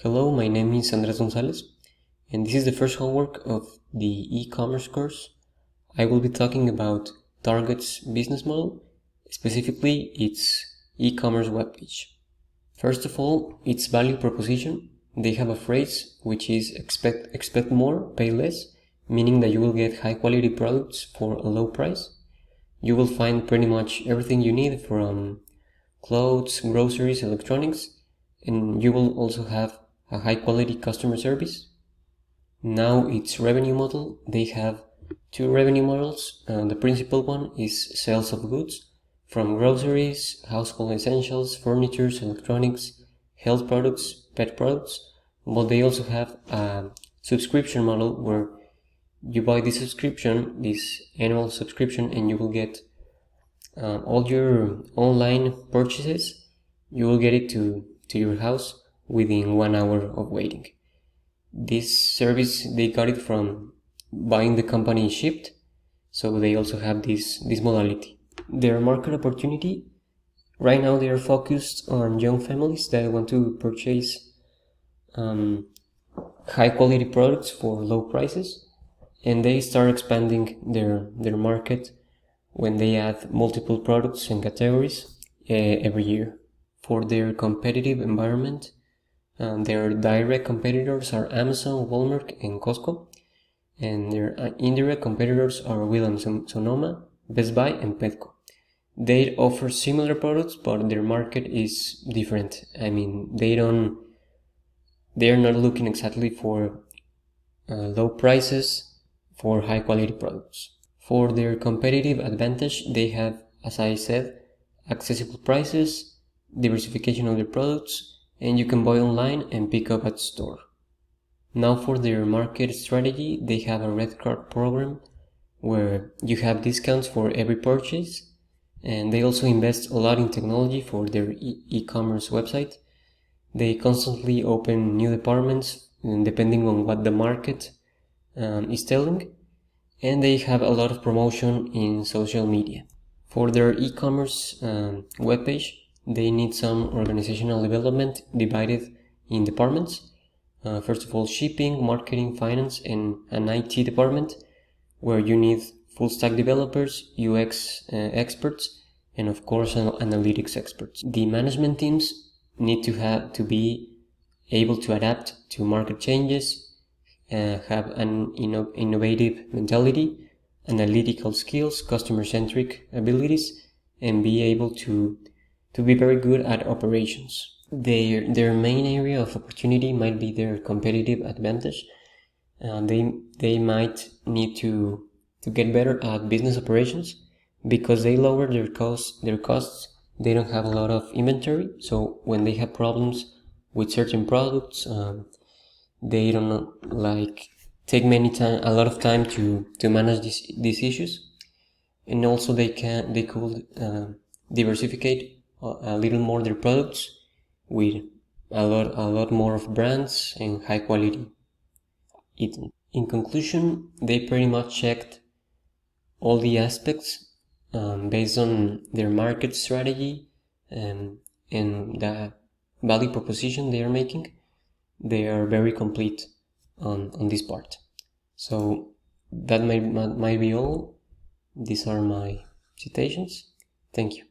Hello, my name is Andres Gonzalez, and this is the first homework of the e-commerce course. I will be talking about Target's business model, specifically its e-commerce webpage. First of all, its value proposition. They have a phrase which is expect more, pay less, meaning that you will get high quality products for a low price. You will find pretty much everything you need from clothes, groceries, electronics, and you will also have a high quality customer service. Now its revenue model, they have two revenue models. The principal one is sales of goods from groceries, household essentials, furniture, electronics, health products, pet products, but they also have a subscription model where you buy this subscription, this annual subscription, and you will get all your online purchases. You will get it to your house within 1 hour of waiting. This service, they got it from buying the company shipped, so they also have this modality. Their market opportunity, right now they are focused on young families that want to purchase high quality products for low prices, and they start expanding their market when they add multiple products and categories every year. For their competitive environment, their direct competitors are Amazon, Walmart, and Costco, and their indirect competitors are Williams Sonoma, Best Buy, and Petco. They offer similar products, but their market is different. I mean, they are not looking exactly for low prices for high quality products. For their competitive advantage, they have, as I said, accessible prices, diversification of their products, and you can buy online and pick up at store. Now for their market strategy, they have a red card program where you have discounts for every purchase, and they also invest a lot in technology for their e-commerce website. They constantly open new departments depending on what the market is telling, and they have a lot of promotion in social media. For their e-commerce webpage, they need some organizational development divided in departments. First of all, shipping, marketing, finance, and an IT department where you need full stack developers, UX experts, and of course analytics experts. The management teams need to be able to adapt to market changes, have an innovative mentality, analytical skills, customer-centric abilities, and be able to be very good at operations. Their main area of opportunity might be their competitive advantage. They might need to get better at business operations because they lower their costs. They don't have a lot of inventory, so when they have problems with certain products, they don't take a lot of time to manage these issues. And also they could diversify a little more their products with a lot more of brands and high quality. In conclusion, they pretty much checked all the aspects based on their market strategy and the value proposition they are making. They are very complete on this part. So that might be all. These are my citations. Thank you.